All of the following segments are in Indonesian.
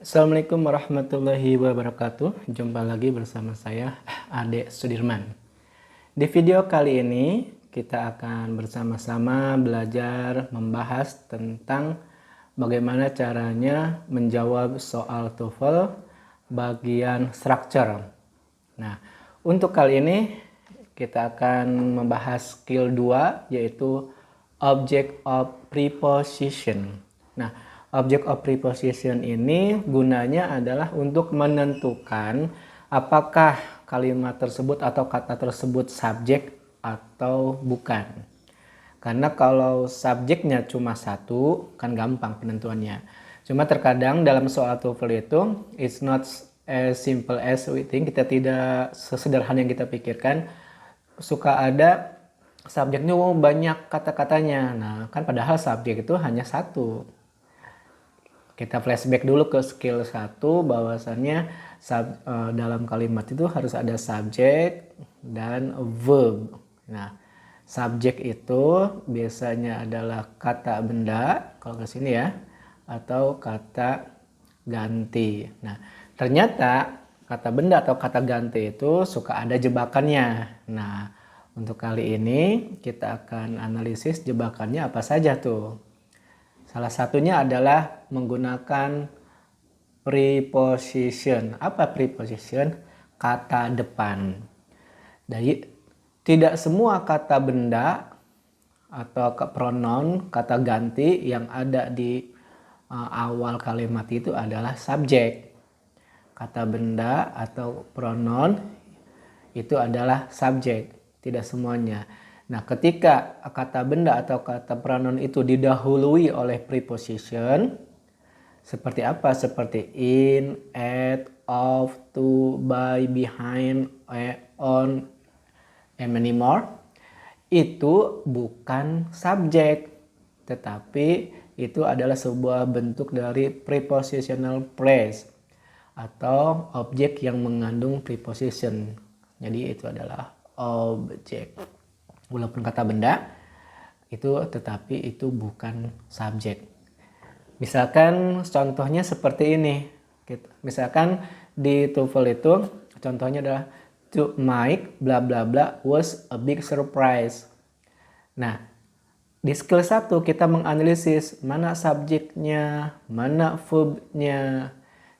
Assalamualaikum warahmatullahi wabarakatuh. Jumpa lagi bersama saya, Ade Sudirman. Di video kali ini, kita akan bersama-sama belajar membahas tentang bagaimana caranya menjawab soal TOEFL bagian structure. Nah, untuk kali ini kita akan membahas skill 2, yaitu object of preposition. Nah, object of preposition ini gunanya adalah untuk menentukan apakah kalimat tersebut atau kata tersebut subjek atau bukan. Karena kalau subjeknya cuma satu, kan gampang penentuannya. Cuma terkadang dalam soal TOEFL itu, it's not as simple as we think. Kita tidak sesederhana yang kita pikirkan. Suka ada subjeknya banyak kata-katanya. Nah, kan padahal subjek itu hanya satu. Kita flashback dulu ke skill 1, bahwasannya dalam kalimat itu harus ada subjek dan verb. Nah, subjek itu biasanya adalah kata benda, kalau ke sini ya, atau kata ganti. Nah, ternyata kata benda atau kata ganti itu suka ada jebakannya. Nah, untuk kali ini kita akan analisis jebakannya apa saja tuh. Salah satunya adalah menggunakan preposition. Apa preposition? Kata depan. Jadi tidak semua kata benda atau pronoun, kata ganti yang ada di awal kalimat itu adalah subjek. Kata benda atau pronoun itu adalah subjek, tidak semuanya. Nah, ketika kata benda atau kata pronoun itu didahului oleh preposition, seperti apa? Seperti in, at, of, to, by, behind, on, and many more. Itu bukan subjek, tetapi itu adalah sebuah bentuk dari prepositional phrase atau objek yang mengandung preposition. Jadi itu adalah objek. Walaupun kata benda itu, tetapi itu bukan subjek. Misalkan contohnya seperti ini. Misalkan di TOEFL itu contohnya adalah to Mike bla bla bla was a big surprise. Nah, di skill 1 kita menganalisis mana subjeknya, mana verbnya.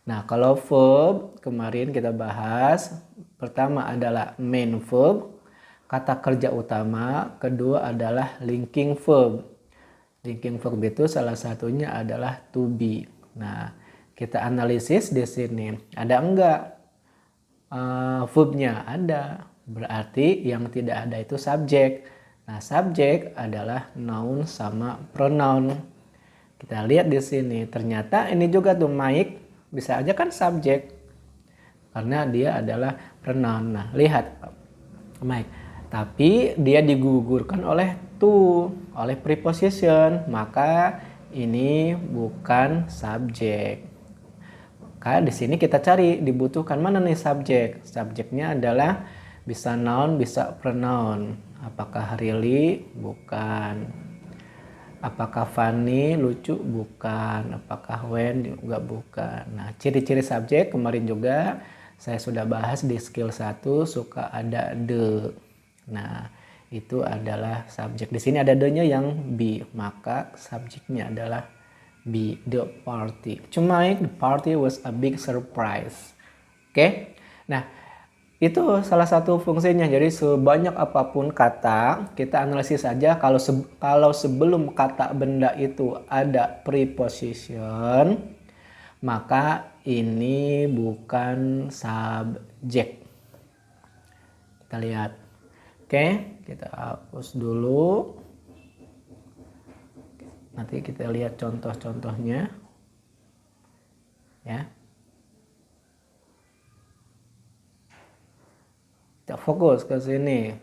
Nah, kalau verb kemarin kita bahas, pertama adalah main verb, kata kerja utama, kedua adalah linking verb. Linking verb itu salah satunya adalah to be. Nah, kita analisis di sini. Ada enggak verbnya? Ada. Berarti yang tidak ada itu subjek. Nah, subjek adalah noun sama pronoun. Kita lihat di sini. Ternyata ini juga tuh Mike bisa aja kan subjek. Karena dia adalah pronoun. Nah, lihat Mike. Tapi dia digugurkan oleh to, oleh preposition, maka ini bukan subjek. Maka di sini kita cari dibutuhkan mana nih subjek. Subjeknya adalah bisa noun, bisa pronoun. Apakah really? Bukan. Apakah funny? Lucu? Bukan. Apakah when? Juga bukan. Nah, ciri-ciri subjek kemarin juga saya sudah bahas di skill 1, suka ada the. Nah, itu adalah subjek. Di sini ada the-nya yang be, maka subjeknya adalah be, the party. Cuma the party was a big surprise. Oke? Nah, itu salah satu fungsinya. Jadi sebanyak apapun kata, kita analisis saja kalau sebelum kata benda itu ada preposition, maka ini bukan subjek. Kita lihat. Oke, kita hapus dulu. Nanti kita lihat contoh-contohnya. Ya. Kita fokus ke sini.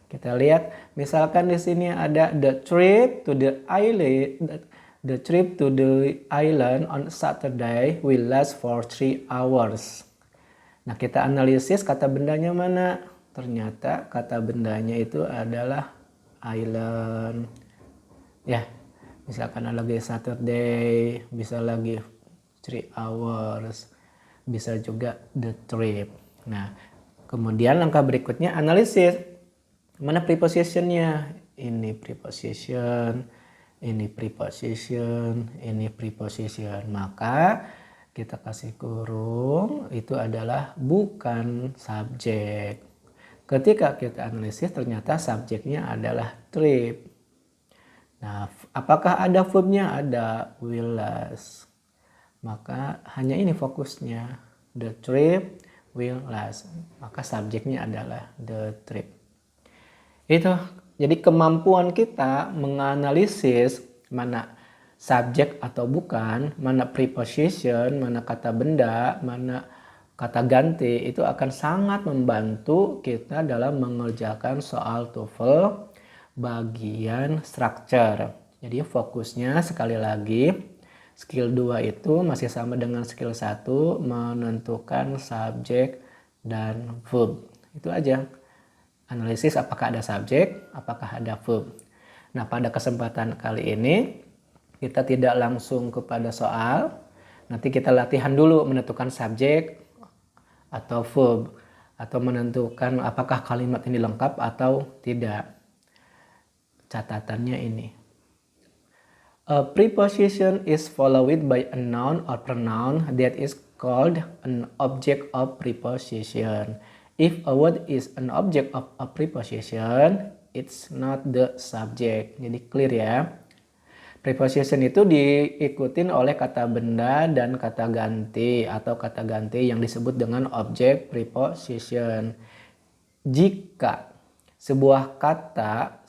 Kita lihat, misalkan di sini ada the trip to the island. The trip to the island on Saturday will last for 3 hours. Nah, kita analisis kata bendanya mana. Ternyata kata bendanya itu adalah island. Ya, misalkan ada lagi Saturday, bisa lagi 3 hours. Bisa juga the trip. Nah, kemudian langkah berikutnya analisis. Mana prepositionnya? Ini preposition, ini preposition, ini preposition. Maka kita kasih kurung, itu adalah bukan subjek. Ketika kita analisis ternyata subjeknya adalah trip. Nah, apakah ada verbnya? Ada, will last. Maka hanya ini fokusnya, the trip will last. Maka subjeknya adalah the trip. Itu jadi kemampuan kita menganalisis mana subjek atau bukan, mana preposition, mana kata benda, mana kata ganti, itu akan sangat membantu kita dalam mengerjakan soal TOEFL bagian structure. Jadi fokusnya sekali lagi, skill 2 itu masih sama dengan skill 1, menentukan subjek dan verb. Itu aja. Analisis apakah ada subjek, apakah ada verb. Nah, pada kesempatan kali ini kita tidak langsung kepada soal. Nanti kita latihan dulu menentukan subjek atau verb, atau menentukan apakah kalimat ini lengkap atau tidak. Catatannya ini. A preposition is followed by a noun or pronoun that is called an object of preposition. If a word is an object of a preposition, it's not the subject. Jadi clear ya. Preposition itu diikutin oleh kata benda dan kata ganti atau kata ganti yang disebut dengan objek preposition. Jika sebuah kata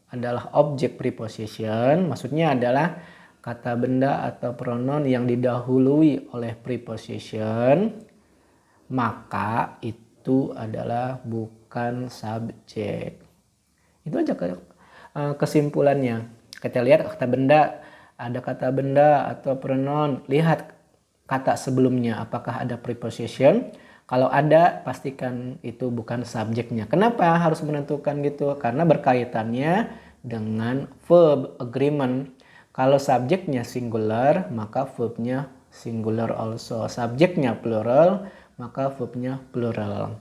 adalah objek preposition, maksudnya adalah kata benda atau pronoun yang didahului oleh preposition, maka itu adalah bukan subjek. Itu aja kesimpulannya. Kita lihat kata benda, ada kata benda atau pronoun, lihat kata sebelumnya apakah ada preposition. Kalau ada, pastikan itu bukan subjeknya. Kenapa harus menentukan gitu? Karena berkaitannya dengan verb agreement. Kalau subjeknya singular, maka verbnya singular also. Subjeknya plural, maka verbnya plural.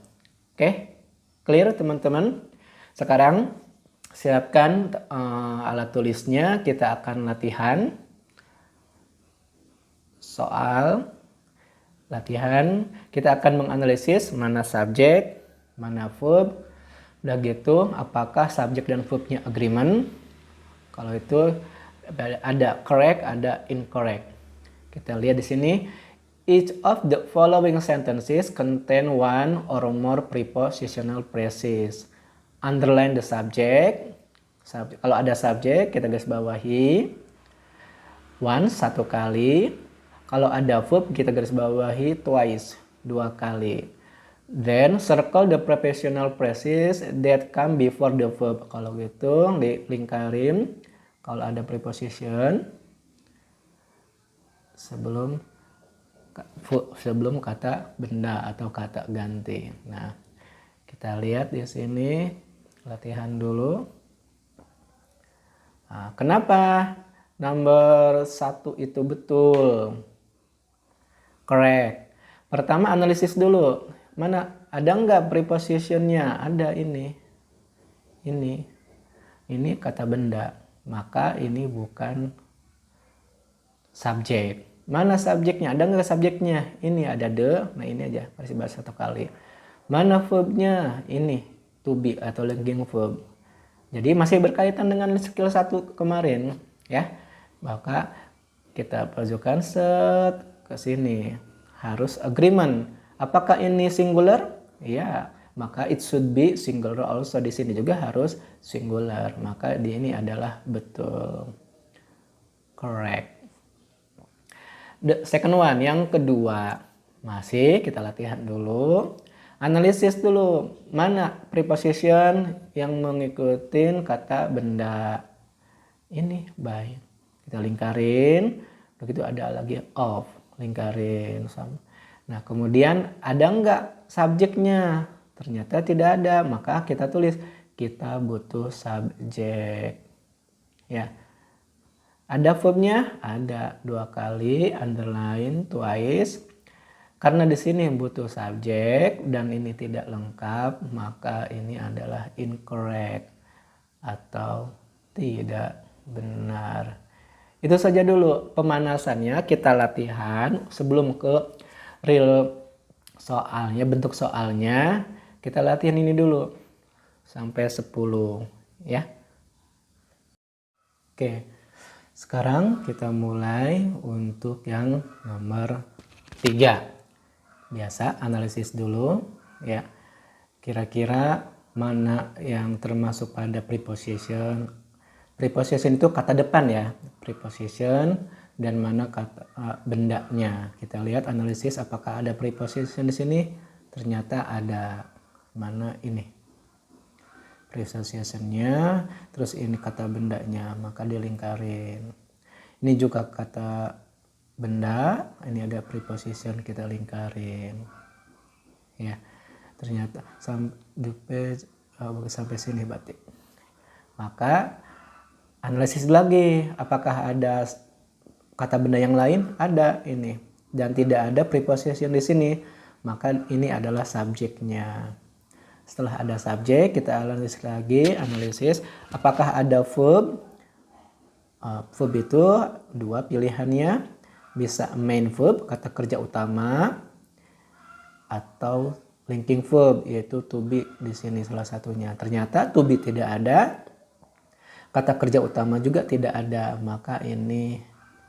Oke? Clear teman-teman? Sekarang siapkan alat tulisnya. Kita akan latihan soal. Latihan, kita akan menganalisis mana subjek, mana verb. Udah gitu, apakah subjek dan verbnya agreement. Kalau itu ada correct, ada incorrect. Kita lihat di sini. Each of the following sentences contain one or more prepositional phrases. Underline the subject. Kalau ada subjek, kita garis bawahi. Once, 1 kali. Kalau ada verb, kita garis bawahi twice, 2 kali. Then circle the prepositional phrases that come before the verb. Kalau gitu, dilingkarin kalau ada preposition sebelum kata benda atau kata ganti. Nah, kita lihat di sini, latihan dulu. Nah, kenapa nomor 1 itu betul? Correct. Pertama analisis dulu. Mana ada nggak prepositionnya? Ada ini. Ini kata benda. Maka ini bukan subjek. Mana subjeknya? Ada nggak subjeknya? Ini ada the. Nah ini aja. Masih bahas 1 kali. Mana verbnya? Ini to be atau linking verb. Jadi masih berkaitan dengan skill 1 kemarin. Ya. Maka kita pajukan set ke sini, harus agreement. Apakah ini singular? Ya, maka it should be singular also. Di sini juga harus singular. Maka di ini adalah betul. Correct. The second one, yang kedua. Masih kita latihan dulu. Analisis dulu. Mana preposition yang mengikuti kata benda? Ini by. Kita lingkarin. Begitu ada lagi of. Lingkarin. Nah kemudian ada nggak subjeknya? Ternyata tidak ada, maka kita tulis kita butuh subjek. Ya, Ada verbnya? Ada 2 kali, underline, twice. Karena di sini butuh subjek dan ini tidak lengkap, maka ini adalah incorrect atau tidak benar. Itu saja dulu pemanasannya, kita latihan sebelum ke real soalnya, bentuk soalnya. Kita latihan ini dulu sampai 10 ya. Oke, sekarang kita mulai untuk yang nomor 3. Biasa analisis dulu ya. Kira-kira mana yang termasuk pada preposition. Preposition itu kata depan ya, preposition, dan mana kata bendanya. Kita lihat analisis apakah ada preposition di sini. Ternyata ada. Mana ini prepositionnya, terus ini kata bendanya, maka dilingkarin. Ini juga kata benda, ini ada preposition, kita lingkarin ya. Ternyata sampai sini berarti. Maka analisis lagi, apakah ada kata benda yang lain? Ada ini, dan tidak ada preposition di sini, maka ini adalah subjeknya. Setelah ada subjek, kita analisis apakah ada verb. Verb itu 2 pilihannya, bisa main verb, kata kerja utama, atau linking verb, yaitu to be di sini salah satunya. Ternyata to be tidak ada, kata kerja utama juga tidak ada, maka ini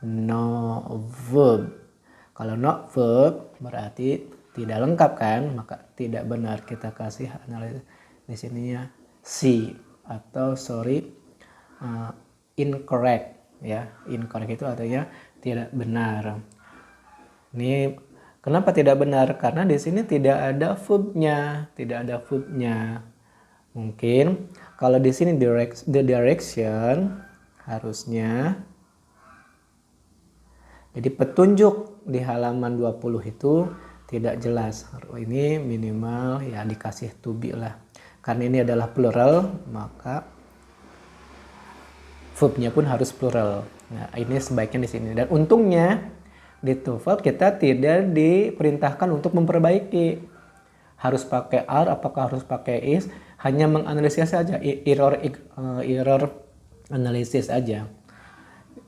no verb. Kalau no verb berarti tidak lengkap kan, maka tidak benar. Kita kasih analisis di sininya C atau incorrect ya. Incorrect itu artinya tidak benar. Ini kenapa tidak benar? Karena di sini tidak ada verbnya, Mungkin kalau di sini the direction harusnya, jadi petunjuk di halaman 20 itu tidak jelas. Ini minimal ya dikasih to be lah. Karena ini adalah plural, maka verbnya pun harus plural. Nah, ini sebaiknya di sini. Dan untungnya di TOEFL kita tidak diperintahkan untuk memperbaiki. Harus pakai are, apakah harus pakai is, hanya menganalisis saja, error analisis aja.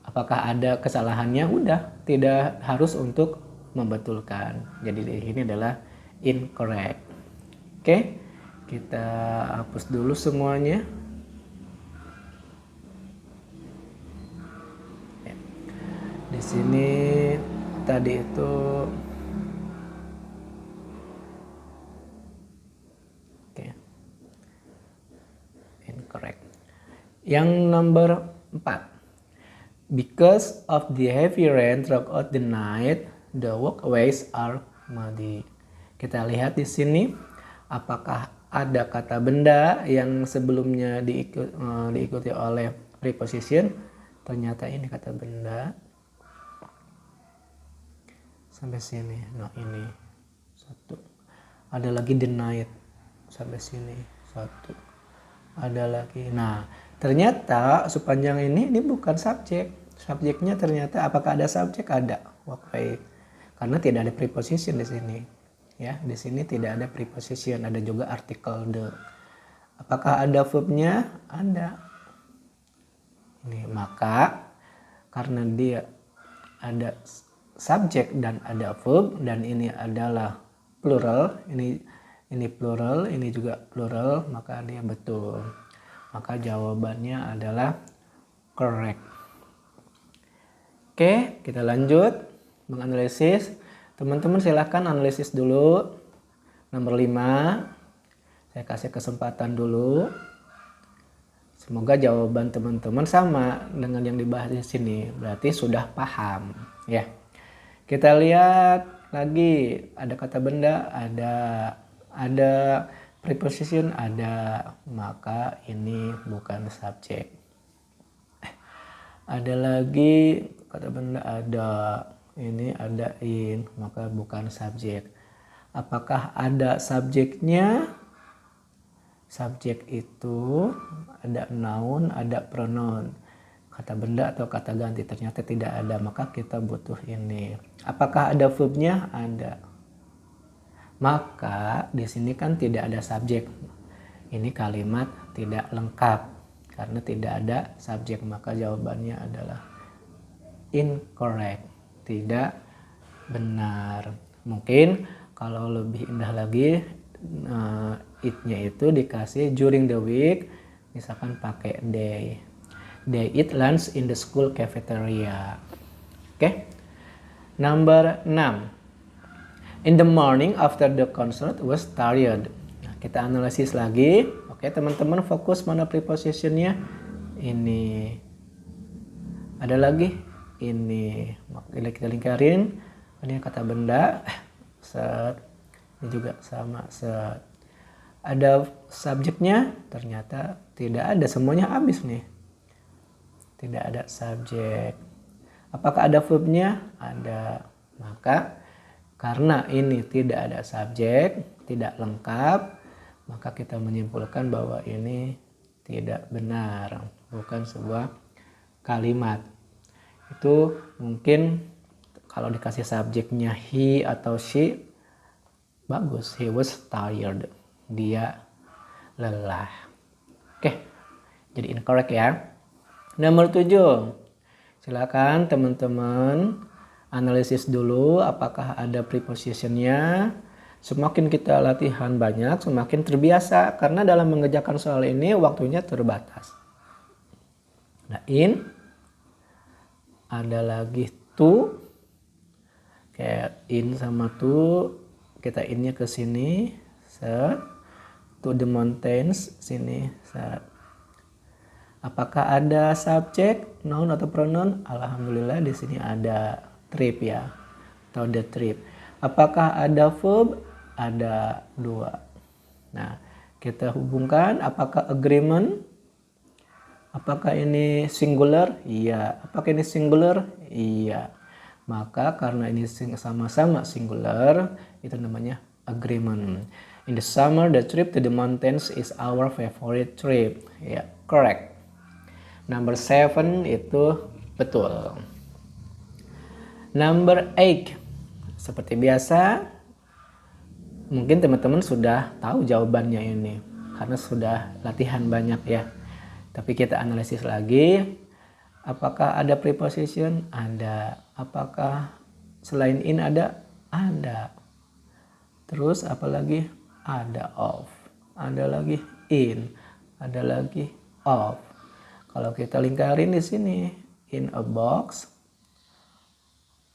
Apakah ada kesalahannya? Udah, tidak harus untuk membetulkan. Jadi di sini adalah incorrect. Oke, kita hapus dulu semuanya. Di sini tadi itu incorrect. Yang nomor 4. Because of the heavy rain throughout the night, the walkways are muddy. Kita lihat di sini apakah ada kata benda yang sebelumnya diikuti oleh preposition. Ternyata ini kata benda. Sampai sini. Nah, ini 1. Ada lagi the night. Sampai sini 1. Ada lagi. Nah, ternyata sepanjang ini bukan subjek. Subjeknya ternyata apakah ada subjek? Ada. Walkway. Karena tidak ada preposition di sini. Ya, di sini tidak ada preposition, ada juga artikel the. Apakah ada verbnya? Ada. Ini maka karena dia ada subjek dan ada verb, dan ini adalah plural, ini plural, ini juga plural, maka dia betul. Maka jawabannya adalah correct. Oke, kita lanjut menganalisis. Teman-teman silahkan analisis dulu. Nomor 5. Saya kasih kesempatan dulu. Semoga jawaban teman-teman sama dengan yang dibahas di sini. Berarti sudah paham, ya. Kita lihat lagi, ada kata benda, ada preposition, ada, maka ini bukan subjek. Ada lagi kata benda, ada, ini ada in, maka bukan subjek. Apakah ada subjeknya? Subjek itu ada noun, ada pronoun. kata benda atau kata ganti, ternyata tidak ada, maka kita butuh ini. Apakah ada verbnya? Ada. Maka di sini kan tidak ada subjek. Ini kalimat tidak lengkap karena tidak ada subjek, maka jawabannya adalah incorrect, tidak benar. Mungkin kalau lebih indah lagi, it-nya itu dikasih during the week, misalkan pakai they eat lunch in the school cafeteria. Oke. Number 6. In the morning after the concert was tired. Nah, kita analisis lagi. Oke, teman-teman fokus mana prepositionnya. Ini. Ada lagi. Ini. Kita lingkarin. Ini kata benda. Set. Ini juga sama. Set. Ada subjeknya? Ternyata tidak ada. Semuanya habis nih. Tidak ada subjek. Apakah ada verbnya? Ada. Maka karena ini tidak ada subjek, tidak lengkap, maka kita menyimpulkan bahwa ini tidak benar, bukan sebuah kalimat. Itu mungkin kalau dikasih subjeknya he atau she, bagus. He was tired. Dia lelah. Oke, jadi incorrect ya. Nomor 7. Silakan teman-teman analisis dulu apakah ada prepositionnya. Semakin kita latihan banyak, semakin terbiasa. Karena dalam mengerjakan soal ini waktunya terbatas. Nah, in. Ada lagi to. Kayak in sama to. Kita innya ke sini. Set. To the mountains. Sini. Set. Apakah ada subjek, noun atau pronoun? Alhamdulillah di sini ada trip ya, atau the trip. Apakah ada verb? Ada 2. Nah, kita hubungkan. Apakah agreement? Apakah ini singular? Iya. Apakah ini singular? Iya. Maka karena ini sama-sama singular, itu namanya agreement. In the summer, the trip to the mountains is our favorite trip. Ya, correct. Number 7 itu betul. Number 8. Seperti biasa, mungkin teman-teman sudah tahu jawabannya ini. Karena sudah latihan banyak ya. Tapi kita analisis lagi. Apakah ada preposition? Ada. Apakah selain in ada? Ada. Terus apa lagi? Ada of. Ada lagi in. Ada lagi of. Kalau kita lingkarin di sini, in a box,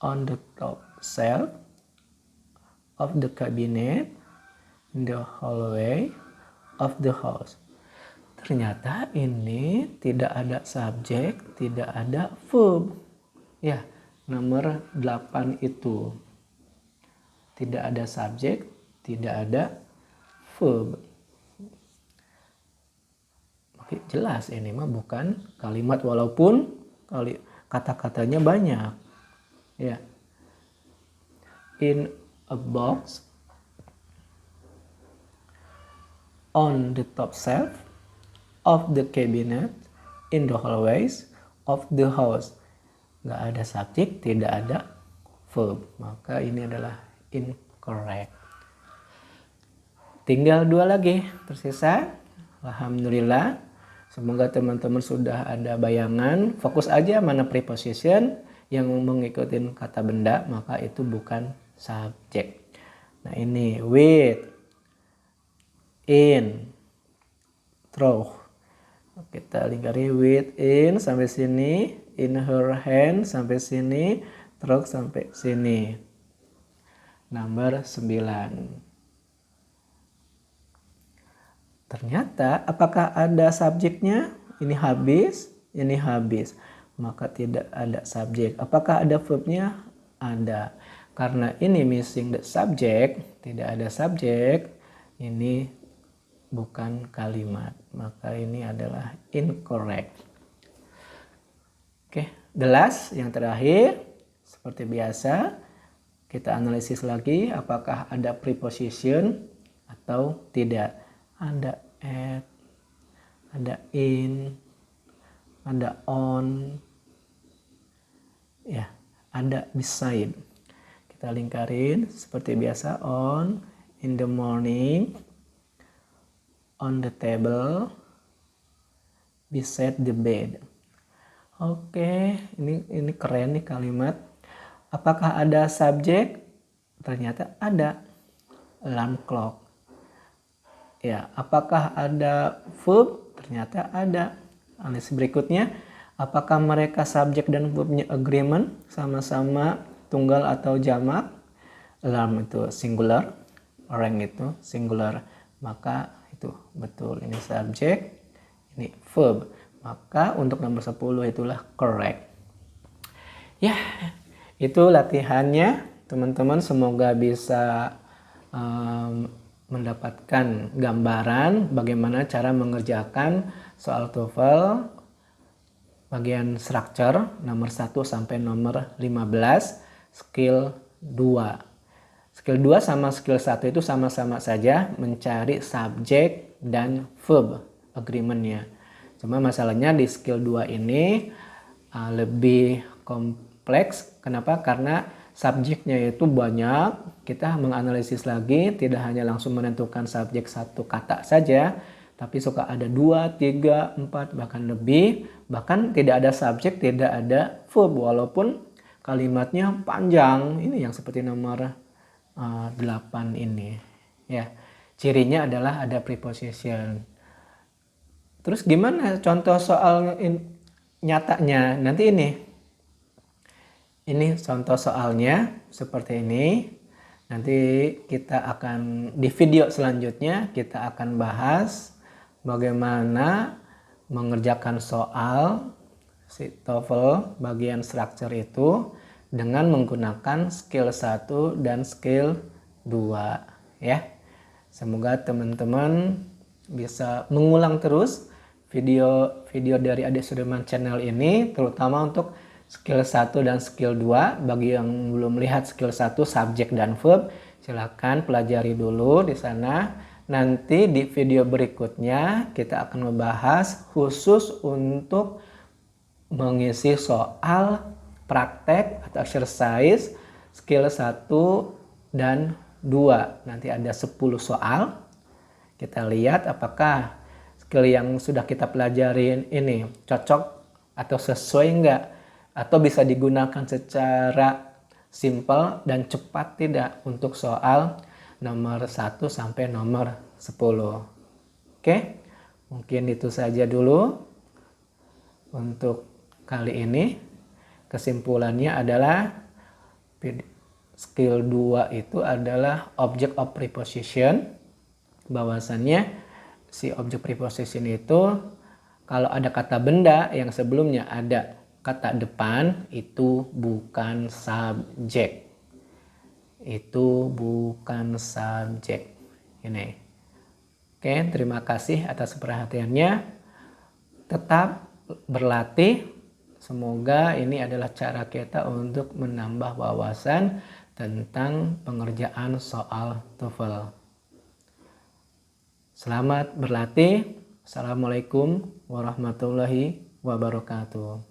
on the top shelf of the cabinet, in the hallway of the house. Ternyata ini tidak ada subjek, tidak ada verb. Ya, nomor 8 itu. Tidak ada subjek, tidak ada verb. Jelas ini mah bukan kalimat walaupun kata-katanya banyak. Ya. In a box, on the top shelf of the cabinet, in the hallways of the house. Nggak ada subjek, tidak ada verb. Maka ini adalah incorrect. Tinggal 2 lagi tersisa. Alhamdulillah. Semoga teman-teman sudah ada bayangan. Fokus aja mana preposition yang mengikuti kata benda, maka itu bukan subjek. Nah ini with, in, through. Kita lingkari with, in sampai sini, in her hand sampai sini, through sampai sini. Nomor 9. Ternyata apakah ada subjeknya? Ini habis, ini habis. Maka tidak ada subjek. Apakah ada verbnya? Ada. Karena ini missing the subject, tidak ada subjek, ini bukan kalimat. Maka ini adalah incorrect. Oke, the last, yang terakhir. Seperti biasa, kita analisis lagi apakah ada preposition atau tidak. Ada at, ada in, ada on, ya, ada beside. Kita lingkarin seperti biasa, on, in the morning, on the table, beside the bed. Oke, ini keren nih kalimat. Apakah ada subjek? Ternyata ada, alarm clock. Ya, apakah ada verb? Ternyata ada. Analisis berikutnya, apakah mereka subjek dan verbnya agreement, sama-sama tunggal atau jamak? Alarm itu singular, orang itu singular, maka itu betul, ini subjek, ini verb. Maka untuk nomor 10 itulah correct. Ya, itu latihannya teman-teman, semoga bisa mendapatkan gambaran bagaimana cara mengerjakan soal TOEFL bagian structure nomor 1 sampai nomor 15 skill 2. Skill 2 sama skill 1 itu sama-sama saja mencari subjek dan verb agreement-nya. Cuma masalahnya di skill 2 ini lebih kompleks. Kenapa? Karena subjeknya itu banyak, kita menganalisis lagi, tidak hanya langsung menentukan subjek satu kata saja, tapi suka ada 2, 3, 4, bahkan lebih, bahkan tidak ada subjek, tidak ada verb, walaupun kalimatnya panjang. Ini yang seperti nomor 8 ini. Ya, cirinya adalah ada preposition. Terus gimana contoh soal nyatanya? Nanti ini contoh soalnya seperti ini. Nanti kita akan di video selanjutnya kita akan bahas bagaimana mengerjakan soal si TOEFL bagian structure itu dengan menggunakan skill 1 dan skill 2 ya. Semoga teman-teman bisa mengulang terus video dari Adik Sudirman Channel ini, terutama untuk skill 1 dan skill 2. Bagi yang belum lihat skill 1 subjek dan verb, silahkan pelajari dulu di sana. Nanti di video berikutnya kita akan membahas khusus untuk mengisi soal praktek atau exercise skill 1 dan 2. Nanti ada 10 soal. Kita lihat apakah skill yang sudah kita pelajarin ini cocok atau sesuai enggak, atau bisa digunakan secara simple dan cepat tidak untuk soal nomor 1 sampai nomor 10. Oke, mungkin itu saja dulu untuk kali ini. Kesimpulannya adalah skill 2 itu adalah object of preposition. Bahwasannya si object preposition itu kalau ada kata benda yang sebelumnya ada kata depan, itu bukan subjek. Itu bukan subjek. Ini. Oke, terima kasih atas perhatiannya. Tetap berlatih. Semoga ini adalah cara kita untuk menambah wawasan tentang pengerjaan soal TOEFL. Selamat berlatih. Assalamualaikum warahmatullahi wabarakatuh.